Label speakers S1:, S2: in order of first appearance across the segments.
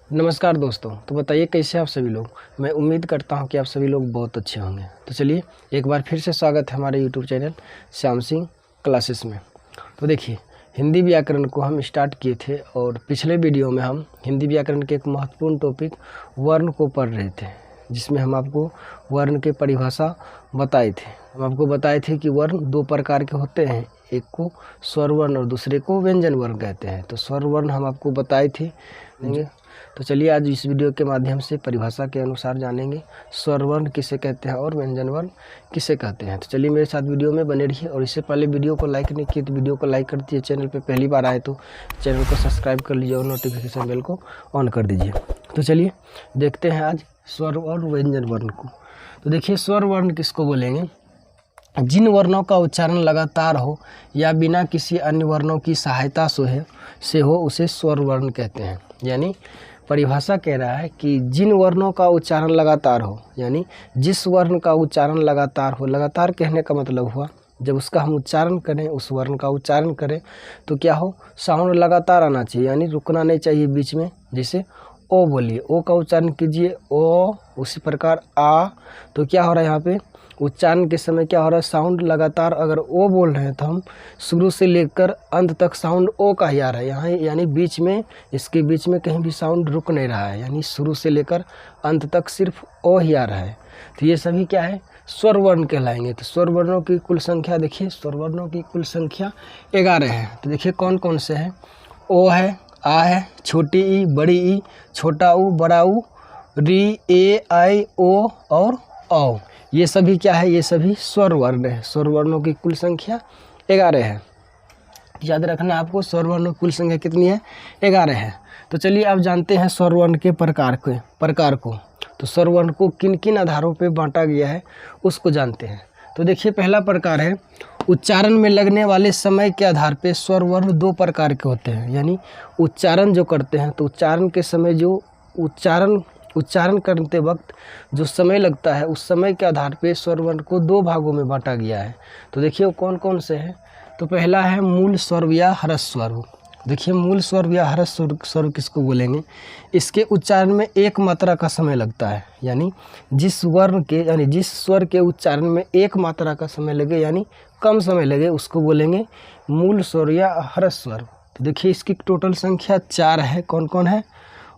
S1: नमस्कार दोस्तों। तो बताइए कैसे आप सभी लोग। मैं उम्मीद करता हूं कि आप सभी लोग बहुत अच्छे होंगे। तो चलिए एक बार फिर से स्वागत है हमारे YouTube channel Shyam Singh classes में। तो देखिए हिंदी व्याकरण को हम स्टार्ट किए थे और पिछले वीडियो में हम हिंदी व्याकरण के एक महत्वपूर्ण टॉपिक वर्ण को पढ़ रहे थे, जिसमें हम आपको वर्ण के परिभाषा बताए थे। हम आपको बताए थे कि वर्ण दो प्रकार के होते हैं, एक को स्वर वर्ण और दूसरे को व्यंजन वर्ण कहते हैं। तो स्वर वर्ण हम आपको बताए थे। तो चलिए आज इस वीडियो के माध्यम से परिभाषा के अनुसार जानेंगे स्वर वर्ण किसे कहते हैं और व्यंजन वर्ण किसे कहते हैं। तो चलिए मेरे साथ वीडियो में बने रहिए। और इससे पहले वीडियो को लाइक नहीं किए तो वीडियो को लाइक कर दीजिए। चैनल पे पहली बार आए तो चैनल को सब्सक्राइब कर लीजिए और नोटिफिकेशन बेल को ऑन कर दीजिए। तो चलिए देखते हैं आज स्वर और व्यंजन वर्ण को। तो देखिए स्वर वर्ण किसको बोलेंगे? जिन वर्णों का उच्चारण लगातार हो या बिना किसी अन्य वर्णों की सहायता से हो उसे स्वर वर्ण कहते हैं। यानी परिभाषा कह रहा है कि जिन वर्णों का उच्चारण लगातार हो, यानी जिस वर्ण का उच्चारण लगातार हो। लगातार कहने का मतलब हुआ जब उसका हम उच्चारण करें, उस वर्ण का उच्चारण करें तो क्या हो, साउंड लगातार आना चाहिए, यानी रुकना नहीं चाहिए बीच में। जैसे ओ बोलिए, ओ का उच्चारण कीजिए ओ, उसी प्रकार आ। तो क्या हो रहा है यहाँ पे उच्चारण के समय क्या हो रहा है, साउंड लगातार अगर ओ बोल रहे हैं तो हम शुरू से लेकर अंत तक साउंड ओ का ही आ रहा है यहाँ, यानी बीच में इसके बीच में कहीं भी साउंड रुक नहीं रहा है, यानी शुरू से लेकर अंत तक सिर्फ ओ ही आ रहा है। तो ये सभी क्या है, स्वर वर्ण कहलाएंगे। तो स्वर वर्णों की कुल संख्या देखिए, स्वर वर्णों की कुल संख्या 11 है। तो देखिए कौन कौन से हैं। ओ है, आ है, छोटी ई, बड़ी ई, छोटा ऊ, बड़ा ऊ, री, ए, आई, ओ और औ। ये सभी क्या है, ये सभी स्वर वर्ण है। स्वर वर्णों की कुल संख्या 11 है। याद रखना आपको, स्वर वर्णों की कुल संख्या कितनी है, 11 है। तो चलिए अब जानते हैं स्वर वर्ण के प्रकार को। तो स्वर वर्ण को किन किन आधारों पे बांटा गया है उसको जानते हैं। तो देखिए पहला प्रकार है उच्चारण में लगने वाले समय के आधार पे स्वर वर्ण दो प्रकार के होते हैं। यानी उच्चारण जो करते हैं तो उच्चारण के समय जो उच्चारण करते वक्त जो समय लगता है उस समय के आधार पे स्वर वर्ण को दो भागों में बांटा गया है। तो देखिए वो कौन कौन से हैं। तो पहला है मूल स्वर या ह्रस्व स्वर। देखिए मूल स्वर या ह्रस्व स्वर किसको बोलेंगे? इसके उच्चारण में एक मात्रा का समय लगता है, यानी जिस स्वर के उच्चारण में एक मात्रा का समय लगे यानी कम समय लगे उसको बोलेंगे मूल स्वर या ह्रस्व स्वर। तो देखिए इसकी टोटल संख्या 4 है। कौन कौन है?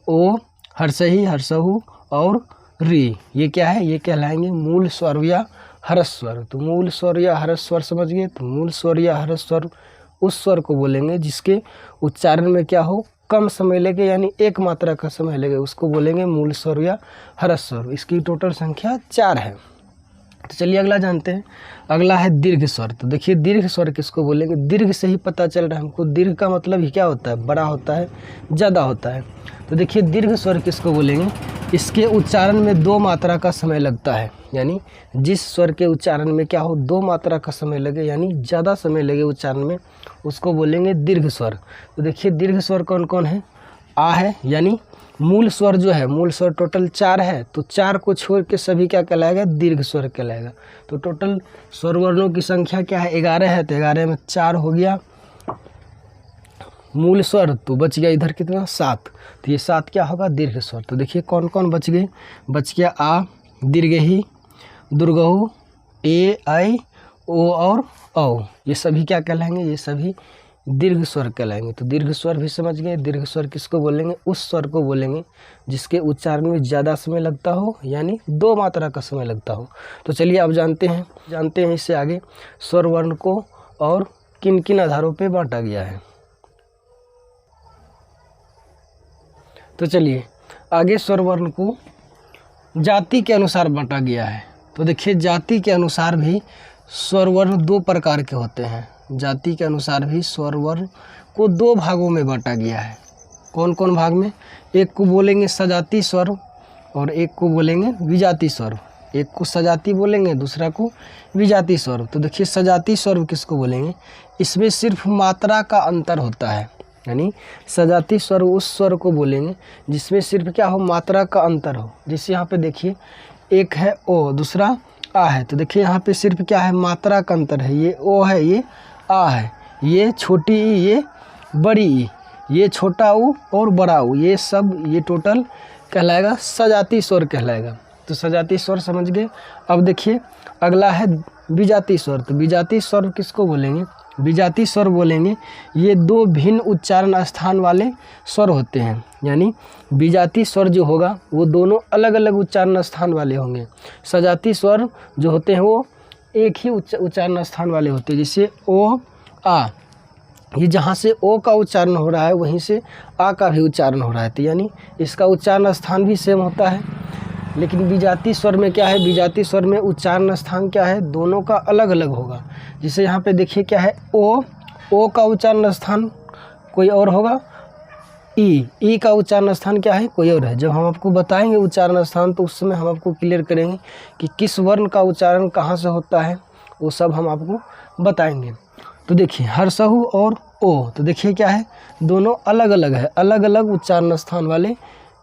S1: ओ, हर्षही, हर्षहु और री। ये क्या है, ये कहलाएंगे मूल स्वर या ह्रस्व स्वर। तो मूल स्वर या ह्रस्व स्वर समझ गए। तो मूल स्वर या ह्रस्व स्वर उस स्वर को बोलेंगे जिसके उच्चारण में क्या हो, कम समय लगे यानी एक मात्रा का समय लगे, उसको बोलेंगे मूल स्वर या ह्रस्व स्वर। इसकी टोटल संख्या 4 है। तो चलिए अगला जानते हैं। अगला है दीर्घ स्वर। तो देखिए दीर्घ स्वर किसको बोलेंगे? दीर्घ से ही पता चल रहा है हमको, दीर्घ का मतलब ही क्या होता है, बड़ा होता है, ज़्यादा होता है। तो देखिए दीर्घ स्वर किसको बोलेंगे? इसके उच्चारण में 2 मात्रा का समय लगता है, यानी जिस स्वर के उच्चारण में क्या हो, 2 मात्रा का समय लगे यानी ज़्यादा समय लगे उच्चारण में, उसको बोलेंगे दीर्घ स्वर। तो देखिए दीर्घ स्वर कौन कौन है? आ है, यानी मूल स्वर जो है, मूल स्वर टोटल 4 है, तो 4 को छोड़ के सभी क्या कहलाएगा, दीर्घ स्वर कहलाएगा। तो टोटल स्वर वर्णों की संख्या क्या है, 11 है। तो 11 में 4 हो गया मूल स्वर, तो बच गया इधर कितना, 7। तो ये 7 क्या होगा, दीर्घ स्वर। तो देखिए कौन कौन बच गए। बच गया आ, दीर्घही, दुर्गहु, ए, आई, ओ और औ। ये सभी क्या कहलाएंगे, ये सभी दीर्घ स्वर कहलाएंगे। तो दीर्घ स्वर भी समझ गए। दीर्घ स्वर किसको बोलेंगे? उस स्वर को बोलेंगे जिसके उच्चारण में ज़्यादा समय लगता हो, यानी 2 मात्रा का समय लगता हो। तो चलिए अब जानते हैं इससे आगे स्वर वर्ण को और किन किन आधारों पे बांटा गया है। तो चलिए आगे स्वर वर्ण को जाति के अनुसार बांटा गया है। तो देखिए जाति के अनुसार भी स्वर वर्ण 2 प्रकार के होते हैं। जाति के अनुसार भी स्वर वर्ण को 2 भागों में बांटा गया है। कौन कौन भाग में? एक को बोलेंगे सजाती स्वर और एक को बोलेंगे विजाती स्वर। एक को सजाती बोलेंगे, दूसरा को विजाती स्वर। तो देखिए सजाती स्वर किसको बोलेंगे? इसमें सिर्फ मात्रा का अंतर होता है, यानी सजाती स्वर उस स्वर को बोलेंगे जिसमें सिर्फ क्या हो, मात्रा का अंतर हो। जैसे यहाँ पे देखिए एक है ओ, दूसरा आ है। तो देखिए यहाँ पे सिर्फ क्या है, मात्रा का अंतर है। ये ओ है, ये आ है, ये छोटी ई, ये बड़ी ई। ये छोटा ऊ और बड़ा ऊ, ये सब ये टोटल कहलाएगा सजातीय स्वर कहलाएगा। तो सजातीय स्वर समझ गए। अब देखिए अगला है विजातीय स्वर। तो विजातीय स्वर किसको बोलेंगे? विजातीय स्वर बोलेंगे ये दो भिन्न उच्चारण स्थान वाले स्वर होते हैं, यानी विजातीय स्वर जो होगा वो दोनों अलग अलग उच्चारण स्थान वाले होंगे। सजातीय स्वर जो होते हैं वो एक ही उच्चारण स्थान वाले होते हैं। जैसे ओ आ, ये जहाँ से ओ का उच्चारण हो रहा है वहीं से आ का भी उच्चारण हो रहा है, तो यानी इसका उच्चारण स्थान भी सेम होता है। लेकिन विजातीय स्वर में क्या है? विजातीय स्वर में उच्चारण स्थान क्या है? दोनों का अलग अलग होगा। जैसे यहाँ पे देखिए क्या है, ओ का उच्चारण स्थान कोई और होगा, ई का उच्चारण स्थान क्या है? कोई और है। जब हम आपको बताएंगे उच्चारण स्थान तो उस समय हम आपको क्लियर करेंगे कि किस वर्ण का उच्चारण कहाँ से होता है, वो सब हम आपको बताएंगे। तो देखिए हर्षहु और ओ, तो देखिए क्या है, दोनों अलग अलग है, अलग अलग उच्चारण स्थान वाले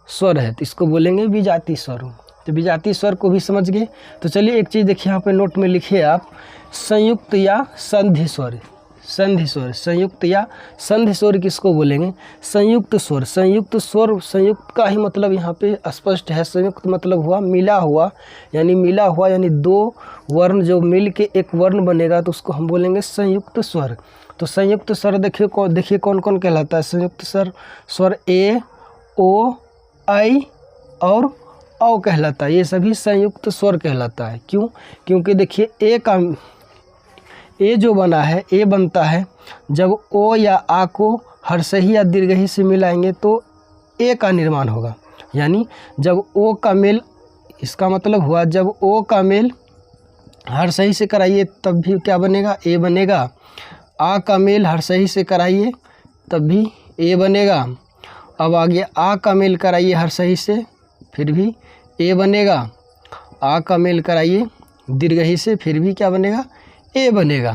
S1: स्वर है, तो इसको बोलेंगे विजातीय स्वर। तो विजातीय स्वर को भी समझ गए। तो चलिए एक चीज़ देखिए यहाँ पे नोट में लिखिए आप, संयुक्त या संधि स्वर। संधि स्वर, संयुक्त या संधि स्वर किसको बोलेंगे? संयुक्त स्वर। संयुक्त स्वर, संयुक्त का ही मतलब यहाँ पे स्पष्ट है। संयुक्त मतलब हुआ मिला हुआ, यानी मिला हुआ यानी दो वर्ण जो मिल के एक वर्ण बनेगा तो उसको हम बोलेंगे संयुक्त स्वर। तो संयुक्त स्वर देखिए कौन कौन कहलाता है संयुक्त स्वर? ए, ओ, आई और औ कहलाता है। ये सभी संयुक्त स्वर कहलाता है। क्यों? क्योंकि देखिए ए जो बना है, ए बनता है जब ओ या आ को हर्षही या दीर्घही से मिलाएंगे तो ए का निर्माण होगा। यानी जब ओ का मेल, इसका मतलब हुआ जब ओ का मेल हर्षही से कराइए तब भी क्या बनेगा? ए बनेगा। आ का मेल हर्षही से कराइए तब भी ए बनेगा। अब आगे आ का मेल कराइए हर्षही से फिर भी ए बनेगा। आ का मेल कराइए दीर्घही से फिर भी क्या बनेगा? ए बनेगा।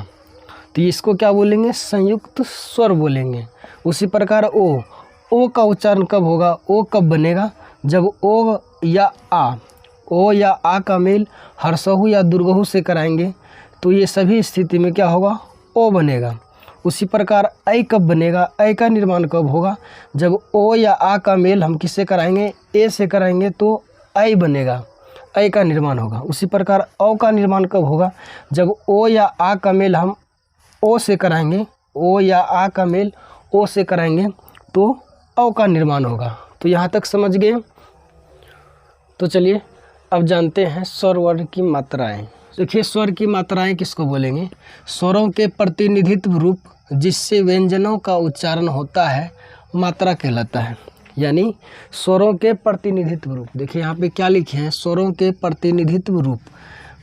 S1: तो इसको क्या बोलेंगे? संयुक्त स्वर बोलेंगे। उसी प्रकार ओ का उच्चारण कब होगा? ओ कब बनेगा? जब ओ या आ का मेल हर्षहु या दीर्घहु से कराएंगे तो ये सभी स्थिति में क्या होगा? ओ बनेगा। उसी प्रकार ऐ कब बनेगा? ऐ का निर्माण कब होगा? जब ओ या आ का मेल हम किससे कराएंगे? ए से कराएंगे तो ऐ बनेगा, ऐ का निर्माण होगा। उसी प्रकार औ का निर्माण कब होगा? जब ओ या आ का मेल हम ओ से कराएंगे, ओ या आ का मेल ओ से कराएंगे तो औ का निर्माण होगा। तो यहाँ तक समझ गए। तो चलिए अब जानते हैं स्वर वर्ण की मात्राएं। देखिए स्वर की मात्राएं किसको बोलेंगे? स्वरों के प्रतिनिधित्व रूप जिससे व्यंजनों का उच्चारण होता है मात्रा कहलाता है। यानी स्वरों के प्रतिनिधित्व रूप, देखिए यहाँ पे क्या लिखे हैं? स्वरों के प्रतिनिधित्व रूप।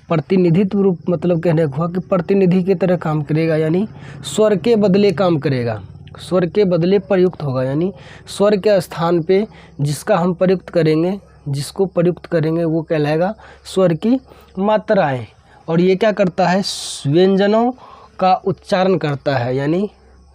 S1: प्रतिनिधित्व रूप मतलब कहने को हुआ कि प्रतिनिधि की तरह काम करेगा, यानी स्वर के बदले काम करेगा, स्वर के बदले प्रयुक्त होगा। यानी स्वर के स्थान पे जिसका हम प्रयुक्त करेंगे, जिसको प्रयुक्त करेंगे वो कहलाएगा स्वर की मात्राएं। और ये क्या करता है? व्यंजनों का उच्चारण करता है, यानी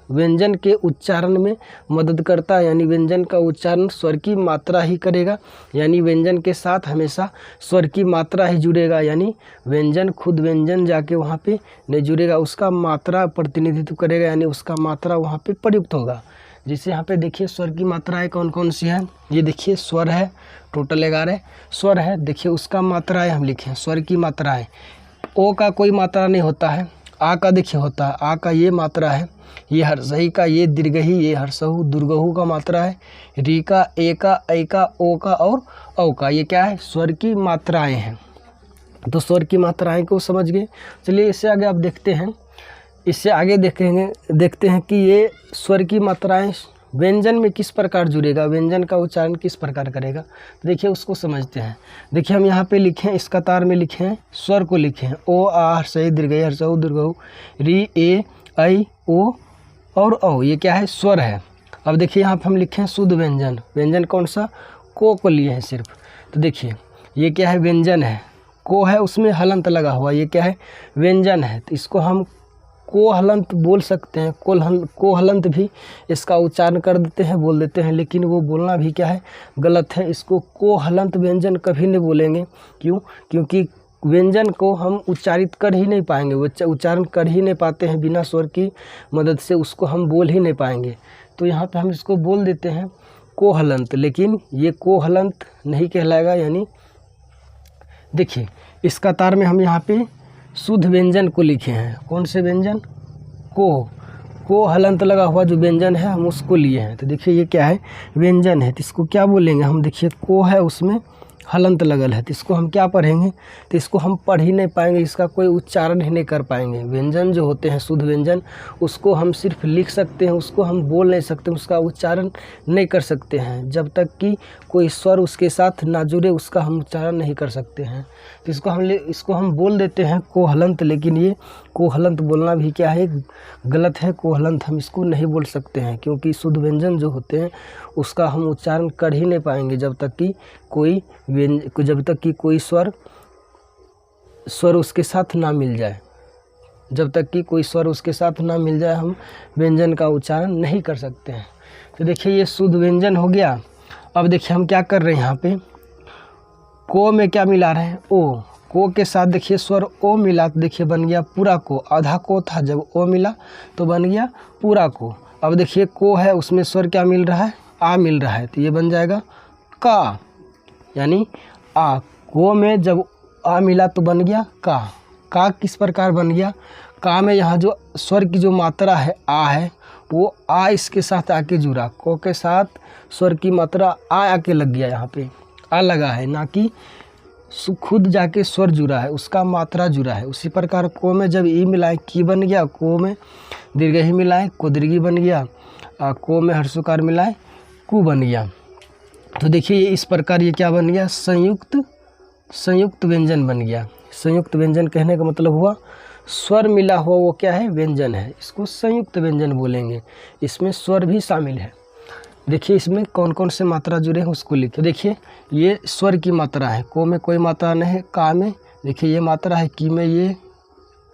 S1: व्यंजन के उच्चारण में मदद करता है। यानी व्यंजन का उच्चारण स्वर की मात्रा ही करेगा, यानी व्यंजन के साथ हमेशा स्वर की मात्रा ही जुड़ेगा। यानी व्यंजन खुद व्यंजन जाके वहाँ पे नहीं जुड़ेगा, उसका मात्रा प्रतिनिधित्व करेगा, यानी उसका मात्रा वहाँ पे प्रयुक्त होगा। जैसे यहाँ पे देखिए स्वर की मात्राएं कौन कौन सी हैं? ये देखिए स्वर है, टोटल 11 स्वर है। देखिए उसका मात्राएं हम लिखें, स्वर की मात्राएं। ओ का कोई मात्रा नहीं होता है, आ का देखिए होता है, आ का ये मात्रा है, ये हर्षही का, ये दीर्घही, ये हर्षहु दीर्घहु का मात्रा है, री का, ए का, ऐ का, ओ का और औ का, ये क्या है? स्वर की मात्राएं हैं। तो स्वर की मात्राएं को समझ गए। चलिए इससे आगे आप देखते हैं, इससे आगे देखते हैं कि ये स्वर की मात्राएं व्यंजन में किस प्रकार जुड़ेगा, व्यंजन का उच्चारण किस प्रकार करेगा। तो देखिए उसको समझते हैं। देखिए हम यहाँ पे लिखे हैं, इस कतार में लिखे हैं, स्वर को लिखे हैं, ओ, आ, हर्षही, दीर्घई, हर्षहु, दीर्घहु, री, ए, ऐ, ओ और औ, ये क्या है? स्वर है। अब देखिए यहाँ पे हम लिखे हैं शुद्ध व्यंजन। व्यंजन कौन सा? को लिए हैं सिर्फ। तो देखिए ये क्या है? व्यंजन है, को है उसमें हलंत लगा हुआ, ये क्या है? व्यंजन है। तो इसको हम को हलंत बोल सकते हैं, को हलंत भी इसका उच्चारण कर देते हैं, बोल देते हैं, लेकिन वो बोलना भी क्या है? गलत है। इसको को हलंत व्यंजन कभी नहीं बोलेंगे। क्यों? क्योंकि व्यंजन को हम उच्चारित कर ही नहीं पाएंगे, वो उच्चारण कर ही नहीं पाते हैं, बिना स्वर की मदद से उसको हम बोल ही नहीं पाएंगे। तो यहाँ पे हम इसको बोल देते हैं कोहलंत, लेकिन ये कोहलंत नहीं कहलाएगा। यानी देखिए इस कतार में हम यहाँ पे शुद्ध व्यंजन को लिखे हैं। कौन से व्यंजन? को हलंत लगा हुआ जो व्यंजन है हम उसको लिए हैं। तो देखिए ये क्या है? व्यंजन है। तो इसको क्या बोलेंगे हम? देखिए को है उसमें हलंत लगल है, तो इसको हम क्या पढ़ेंगे? तो इसको हम पढ़ ही नहीं पाएंगे, इसका कोई उच्चारण ही नहीं कर पाएंगे। व्यंजन जो होते हैं शुद्ध व्यंजन, उसको हम सिर्फ लिख सकते हैं, उसको हम बोल नहीं सकते, उसका उच्चारण नहीं कर सकते हैं। जब तक कि कोई स्वर उसके साथ ना जुड़े उसका हम उच्चारण नहीं कर सकते हैं। तो इसको हम बोल देते हैं कोहलंत, लेकिन ये कोहलंत बोलना भी क्या है? गलत है। कोहलंत हम इसको नहीं बोल सकते हैं, क्योंकि शुद्ध व्यंजन जो होते हैं उसका हम उच्चारण कर ही नहीं पाएंगे जब तक कि कोई स्वर उसके साथ ना मिल जाए। जब तक कि कोई स्वर उसके साथ ना मिल जाए हम व्यंजन का उच्चारण नहीं कर सकते हैं। तो देखिए ये शुद्ध व्यंजन हो गया। अब देखिए हम क्या कर रहे हैं, यहाँ पे को में क्या मिला रहे हैं? ओ। को के साथ देखिए स्वर ओ मिला तो देखिए बन गया पूरा को। आधा को था, जब ओ मिला तो बन गया पूरा को। अब देखिए को है उसमें स्वर क्या मिल रहा है? आ मिल रहा है, तो ये बन जाएगा का, यानी आ। को में जब आ मिला तो बन गया का। का किस प्रकार बन गया? का में यहाँ जो स्वर की जो मात्रा है आ है, वो आ इसके साथ आके जुड़ा। को के साथ स्वर की मात्रा आ आके लग गया, यहाँ पे आ लगा है, ना कि खुद जाके स्वर जुड़ा है, उसका मात्रा जुड़ा है। उसी प्रकार को में जब ई मिलाए की बन गया, को में दीर्घ ही मिलाए को दीर्घी बन गया, को में हर्षुकार मिलाए कु बन गया। तो देखिए ये इस प्रकार ये क्या बन गया? संयुक्त व्यंजन बन गया। संयुक्त व्यंजन कहने का मतलब हुआ स्वर मिला हुआ वो क्या है? व्यंजन है। इसको संयुक्त व्यंजन बोलेंगे। इसमें स्वर भी शामिल है। देखिए इसमें कौन कौन से मात्रा जुड़े हैं उसको लिखे। देखिए ये स्वर की मात्रा है, को में कोई मात्रा नहीं है, का में देखिए ये मात्रा है, की में ये,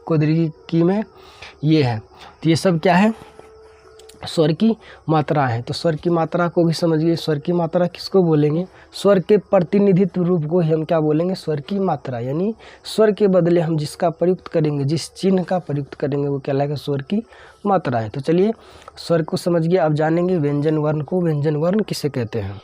S1: को दीर्घी की में ये है। तो ये सब क्या है? स्वर की मात्रा है। तो स्वर की मात्रा को भी समझिए। स्वर की मात्रा किसको बोलेंगे? स्वर के प्रतिनिधित्व रूप को ही हम क्या बोलेंगे? स्वर की मात्रा। यानी स्वर के बदले हम जिसका प्रयुक्त करेंगे, जिस चिन्ह का प्रयुक्त करेंगे वो कहलाएगा स्वर की मात्रा है। तो चलिए स्वर को समझिए। अब जानेंगे व्यंजन वर्ण को। व्यंजन वर्ण किसे कहते हैं?